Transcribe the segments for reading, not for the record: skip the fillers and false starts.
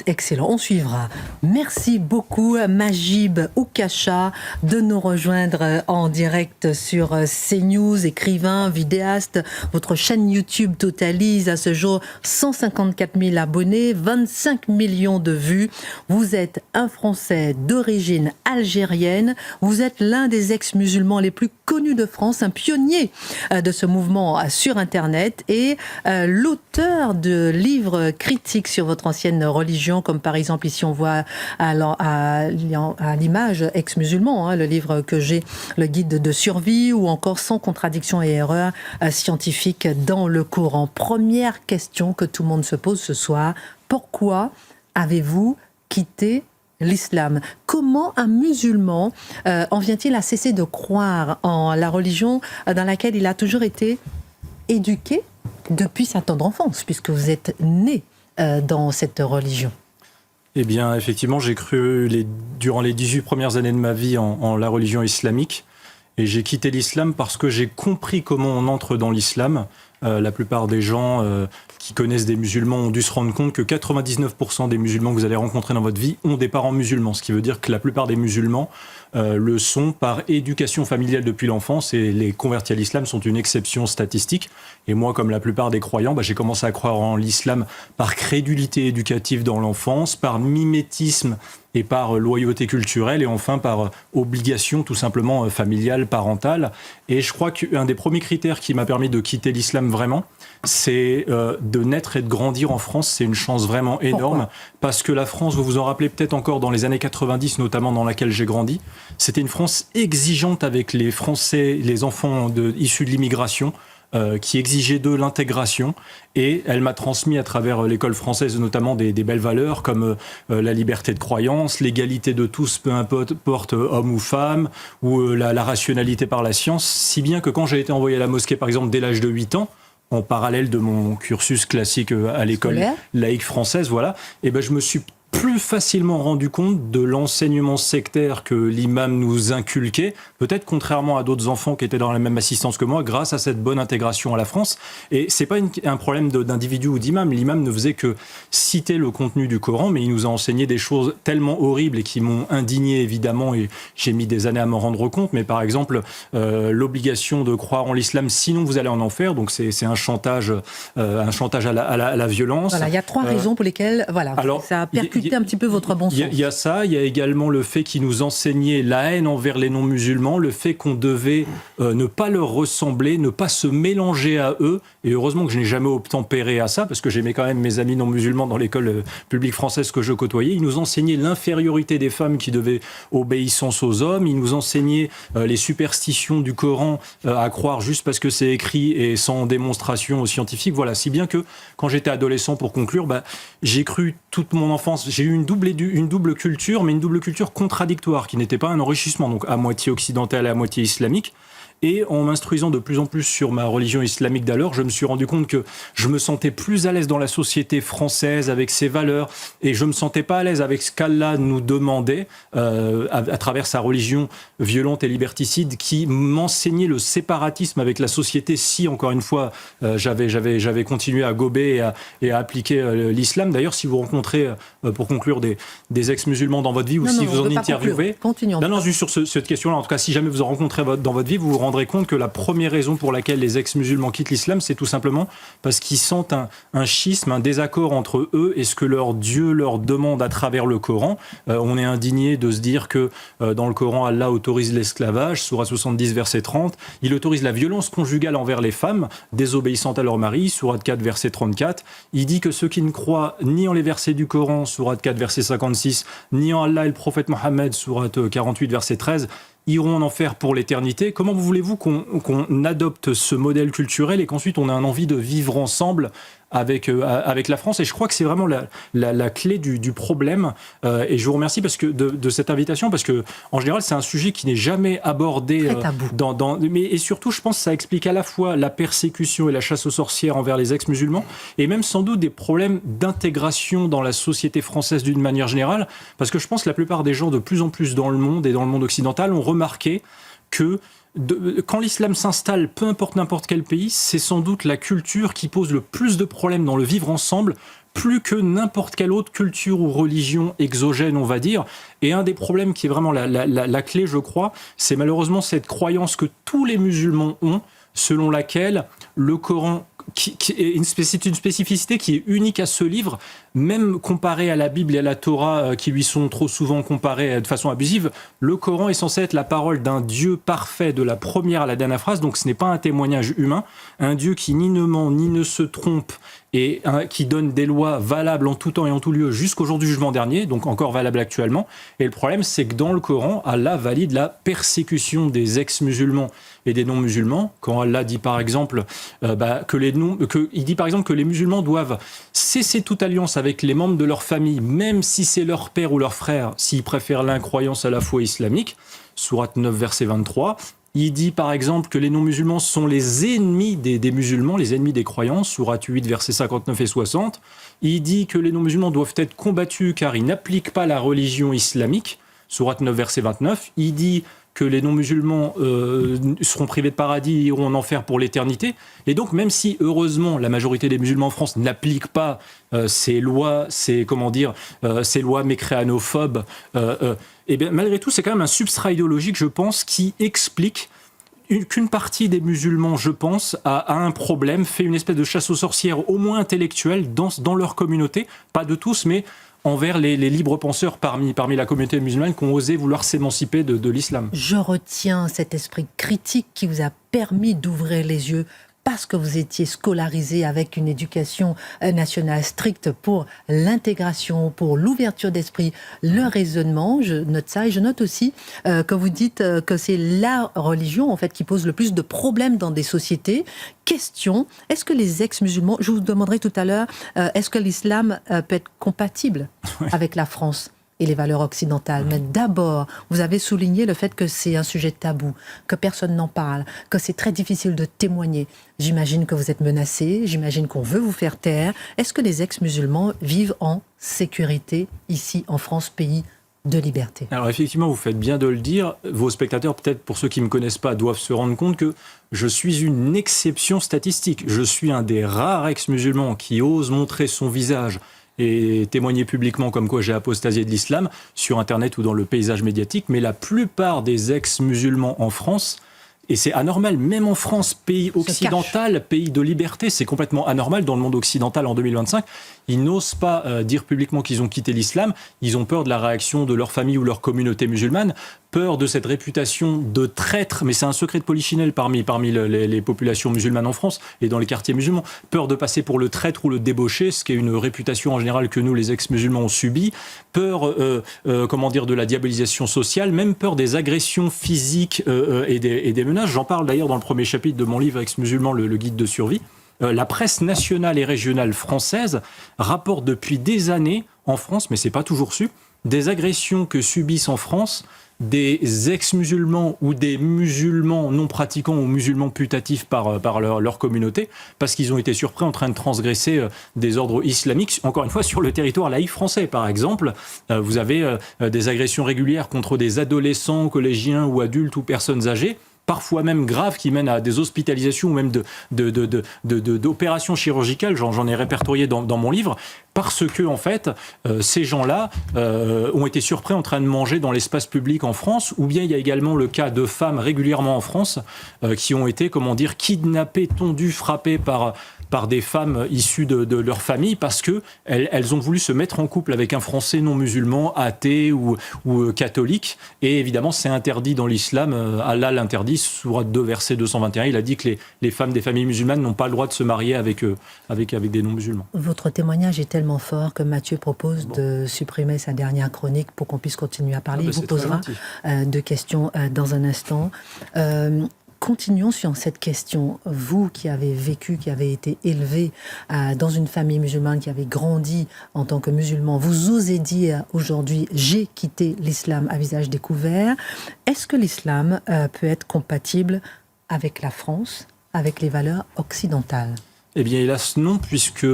Excellent, on suivra. Merci beaucoup Majib Oukacha de nous rejoindre en direct sur CNews, écrivain, vidéaste. Votre chaîne YouTube totalise à ce jour 154 000 abonnés, 25 millions de vues. Vous êtes un Français d'origine algérienne. Vous êtes l'un des ex-musulmans les plus connus de France, un pionnier de ce mouvement sur Internet et l'auteur de livres critiques sur votre ancienne religion, comme par exemple ici on voit à l'image ex-musulman, le livre que j'ai, le guide de survie, ou encore Sans contradiction et erreur scientifique dans le Coran. Première question que tout le monde se pose ce soir, pourquoi avez-vous quitté l'islam? Comment un musulman en vient-il à cesser de croire en la religion dans laquelle il a toujours été éduqué depuis sa tendre enfance, puisque vous êtes né dans cette religion? Eh bien, effectivement, j'ai cru durant les 18 premières années de ma vie en la religion islamique. Et j'ai quitté l'islam parce que j'ai compris comment on entre dans l'islam. La plupart des gens qui connaissent des musulmans ont dû se rendre compte que 99% des musulmans que vous allez rencontrer dans votre vie ont des parents musulmans. Ce qui veut dire que la plupart des musulmans le sont par éducation familiale depuis l'enfance, et les convertis à l'islam sont une exception statistique. Et moi, comme la plupart des croyants, j'ai commencé à croire en l'islam par crédulité éducative dans l'enfance, par mimétisme et par loyauté culturelle, et enfin par obligation tout simplement familiale, parentale. Et je crois qu'un des premiers critères qui m'a permis de quitter l'islam vraiment, c'est de naître et de grandir en France. C'est une chance vraiment énorme. Pourquoi ? Parce que la France, vous vous en rappelez peut-être encore dans les années 90, notamment dans laquelle j'ai grandi, c'était une France exigeante avec les Français, les enfants issus de l'immigration, qui exigeait d'eux l'intégration, et elle m'a transmis à travers l'école française notamment des belles valeurs comme la liberté de croyance, l'égalité de tous, peu importe homme ou femme, ou la rationalité par la science, si bien que quand j'ai été envoyé à la mosquée par exemple dès l'âge de 8 ans, en parallèle de mon cursus classique à l'école laïque française, voilà, et je me suis plus facilement rendu compte de l'enseignement sectaire que l'imam nous inculquait, peut-être contrairement à d'autres enfants qui étaient dans la même assistance que moi, grâce à cette bonne intégration à la France. Et c'est pas un problème d'individu ou d'imam. L'imam ne faisait que citer le contenu du Coran, mais il nous a enseigné des choses tellement horribles et qui m'ont indigné évidemment, et j'ai mis des années à m'en rendre compte. Mais par exemple, l'obligation de croire en l'islam, sinon vous allez en enfer. Donc c'est un chantage à la violence. Voilà, il y a 3 raisons pour lesquelles ça a percuté un petit peu votre bon sens. Il y a ça, il y a également le fait qu'ils nous enseignaient la haine envers les non-musulmans, le fait qu'on devait ne pas leur ressembler, ne pas se mélanger à eux. Et heureusement que je n'ai jamais obtempéré à ça, parce que j'aimais quand même mes amis non-musulmans dans l'école publique française que je côtoyais. Ils nous enseignaient l'infériorité des femmes qui devaient obéissance aux hommes. Ils nous enseignaient les superstitions du Coran à croire juste parce que c'est écrit et sans démonstration scientifique. Voilà, si bien que quand j'étais adolescent, pour conclure, j'ai cru toute mon enfance, j'ai eu une double culture, mais une double culture contradictoire, qui n'était pas un enrichissement, donc à moitié occidental et à moitié islamique. Et en m'instruisant de plus en plus sur ma religion islamique d'alors, je me suis rendu compte que je me sentais plus à l'aise dans la société française avec ses valeurs, et je me sentais pas à l'aise avec ce qu'Allah nous demandait à travers sa religion violente et liberticide, qui m'enseignait le séparatisme avec la société. Si encore une fois j'avais continué à gober et à appliquer l'islam. D'ailleurs, si vous rencontrez, pour conclure, des ex-musulmans dans votre vie, ou si vous en interviewez, juste sur cette question-là, en tout cas, si jamais vous en rencontrez dans votre vie, vous vous rendrez compte que la première raison pour laquelle les ex-musulmans quittent l'islam, c'est tout simplement parce qu'ils sentent un schisme, un désaccord entre eux et ce que leur Dieu leur demande à travers le Coran. On est indigné de se dire que dans le Coran, Allah autorise l'esclavage, sourate 70, verset 30. Il autorise la violence conjugale envers les femmes, désobéissantes à leur mari, sourate 4, verset 34. Il dit que ceux qui ne croient ni en les versets du Coran, sourate 4, verset 56, ni en Allah et le prophète Mohammed, sourate 48, verset 13, iront en enfer pour l'éternité. Comment voulez-vous qu'on adopte ce modèle culturel et qu'ensuite on ait un envie de vivre ensemble avec la France? Et je crois que c'est vraiment la clé du problème. Et je vous remercie de cette invitation, parce que en général c'est un sujet qui n'est jamais abordé et surtout je pense que ça explique à la fois la persécution et la chasse aux sorcières envers les ex-musulmans, et même sans doute des problèmes d'intégration dans la société française d'une manière générale, parce que je pense que la plupart des gens de plus en plus dans le monde et dans le monde occidental ont remarqué que quand l'islam s'installe, peu importe n'importe quel pays, c'est sans doute la culture qui pose le plus de problèmes dans le vivre ensemble, plus que n'importe quelle autre culture ou religion exogène, on va dire. Et un des problèmes qui est vraiment la clé, je crois, c'est malheureusement cette croyance que tous les musulmans ont, selon laquelle le Coran, c'est une spécificité qui est unique à ce livre, même comparé à la Bible et à la Torah, qui lui sont trop souvent comparées de façon abusive. Le Coran est censé être la parole d'un Dieu parfait de la première à la dernière phrase, donc ce n'est pas un témoignage humain, un Dieu qui ni ne ment, ni ne se trompe, et qui donne des lois valables en tout temps et en tout lieu jusqu'au jour du jugement dernier, donc encore valables actuellement. Et le problème, c'est que dans le Coran, Allah valide la persécution des ex-musulmans et des non-musulmans. Quand Allah dit par exemple il dit par exemple que les musulmans doivent cesser toute alliance avec les membres de leur famille, même si c'est leur père ou leur frère, s'ils préfèrent l'incroyance à la foi islamique. Sourate 9, verset 23. Il dit par exemple que les non-musulmans sont les ennemis des musulmans, les ennemis des croyances, sourate 8, versets 59 et 60. Il dit que les non-musulmans doivent être combattus car ils n'appliquent pas la religion islamique, sourate 9, verset 29. Il dit que les non-musulmans seront privés de paradis et iront en enfer pour l'éternité. Et donc, même si, heureusement, la majorité des musulmans en France n'appliquent pas ces lois mécréanophobes, et bien, malgré tout, c'est quand même un substrat idéologique, je pense, qui explique qu'une partie des musulmans, je pense, a un problème, fait une espèce de chasse aux sorcières, au moins intellectuelle, dans leur communauté, pas de tous, mais envers les libres penseurs parmi la communauté musulmane qui ont osé vouloir s'émanciper de l'islam. Je retiens cet esprit critique qui vous a permis d'ouvrir les yeux parce que vous étiez scolarisé avec une éducation nationale stricte pour l'intégration, pour l'ouverture d'esprit, le raisonnement. Je note ça et je note aussi que vous dites que c'est la religion en fait qui pose le plus de problèmes dans des sociétés. Question, est-ce que les ex-musulmans, je vous demanderai tout à l'heure, est-ce que l'islam peut être compatible avec la France et les valeurs occidentales? Mais d'abord, vous avez souligné le fait que c'est un sujet tabou, que personne n'en parle, que c'est très difficile de témoigner. J'imagine que vous êtes menacé, j'imagine qu'on veut vous faire taire. Est-ce que les ex-musulmans vivent en sécurité ici en France, pays de liberté? Alors effectivement, vous faites bien de le dire. Vos spectateurs, peut-être pour ceux qui ne me connaissent pas, doivent se rendre compte que je suis une exception statistique. Je suis un des rares ex-musulmans qui ose montrer son visage et témoigner publiquement comme quoi j'ai apostasié de l'islam sur Internet ou dans le paysage médiatique. Mais la plupart des ex-musulmans en France, et c'est anormal, même en France, pays occidental, pays de liberté, c'est complètement anormal dans le monde occidental en 2025. Ils n'osent pas dire publiquement qu'ils ont quitté l'islam. Ils ont peur de la réaction de leur famille ou leur communauté musulmane, peur de cette réputation de traître, mais c'est un secret de polichinelle parmi les populations musulmanes en France et dans les quartiers musulmans, peur de passer pour le traître ou le débauché, ce qui est une réputation en général que nous, les ex-musulmans, ont subi, peur de la diabolisation sociale, même peur des agressions physiques et des menaces. J'en parle d'ailleurs dans le premier chapitre de mon livre Ex-musulman, le guide de survie. La presse nationale et régionale française rapporte depuis des années en France, mais c'est pas toujours su, des agressions que subissent en France des ex-musulmans ou des musulmans non pratiquants ou musulmans putatifs par leur communauté, parce qu'ils ont été surpris en train de transgresser des ordres islamiques, encore une fois sur le territoire laïque français. Par exemple, vous avez des agressions régulières contre des adolescents, collégiens ou adultes ou personnes âgées, parfois même graves, qui mènent à des hospitalisations ou même d'opérations chirurgicales. J'en ai répertorié dans mon livre, parce que en fait, ces gens-là ont été surpris en train de manger dans l'espace public en France, ou bien il y a également le cas de femmes régulièrement en France qui ont été, kidnappées, tondues, frappées par des femmes issues de leur famille parce que elles ont voulu se mettre en couple avec un Français non musulman, athée ou catholique. Et évidemment, c'est interdit dans l'islam. Allah l'interdit, sourate 2, verset 221. Il a dit que les femmes des familles musulmanes n'ont pas le droit de se marier avec des non musulmans. Votre témoignage est tellement fort que Mathieu propose de supprimer sa dernière chronique pour qu'on puisse continuer à parler. Il vous posera deux questions dans un instant. Continuons sur cette question. Vous qui avez vécu, qui avez été élevé dans une famille musulmane, qui avez grandi en tant que musulman, vous osez dire aujourd'hui « j'ai quitté l'islam à visage découvert ». Est-ce que l'islam peut être compatible avec la France, avec les valeurs occidentales ? Eh bien, hélas non, puisque,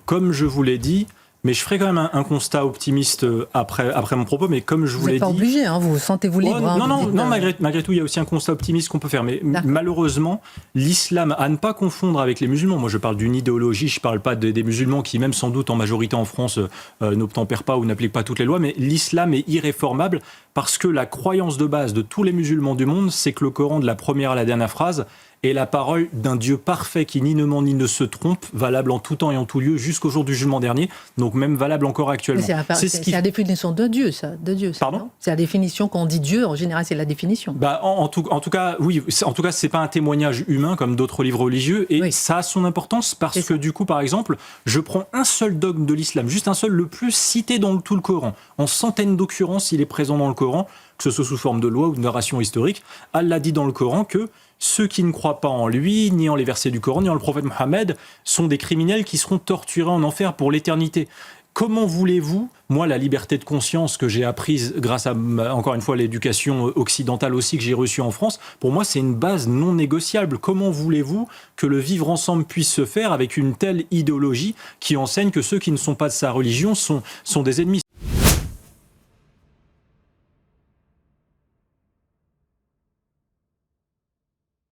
comme je vous l'ai dit, Mais je ferai quand même un constat optimiste après mon propos, mais comme je vous l'ai dit... Vous n'êtes pas obligé, hein, vous sentez-vous libre. Non, malgré tout, il y a aussi un constat optimiste qu'on peut faire. Mais malheureusement, l'islam, à ne pas confondre avec les musulmans, moi je parle d'une idéologie, je ne parle pas des musulmans qui, même sans doute en majorité en France, n'obtempèrent pas ou n'appliquent pas toutes les lois, mais l'islam est irréformable parce que la croyance de base de tous les musulmans du monde, c'est que le Coran, de la première à la dernière phrase, est la parole d'un Dieu parfait qui ni ne ment ni ne se trompe, valable en tout temps et en tout lieu jusqu'au jour du jugement dernier, donc même valable encore actuellement. C'est la définition de Dieu, ça. De Dieu, ça. Pardon ? C'est la définition qu'on dit Dieu, en général, c'est la définition. En tout cas, oui. En tout cas, c'est pas un témoignage humain comme d'autres livres religieux, et ça a son importance parce que du coup, par exemple, je prends un seul dogme de l'islam, juste un seul, le plus cité dans tout le Coran. En centaines d'occurrences, il est présent dans le Coran, que ce soit sous forme de loi ou de narration historique. Allah dit dans le Coran que ceux qui ne croient pas en lui, ni en les versets du Coran, ni en le prophète Mohammed, sont des criminels qui seront torturés en enfer pour l'éternité. Comment voulez-vous, moi, la liberté de conscience que j'ai apprise grâce à, encore une fois, l'éducation occidentale aussi que j'ai reçue en France, pour moi, c'est une base non négociable. Comment voulez-vous que le vivre ensemble puisse se faire avec une telle idéologie qui enseigne que ceux qui ne sont pas de sa religion sont des ennemis ?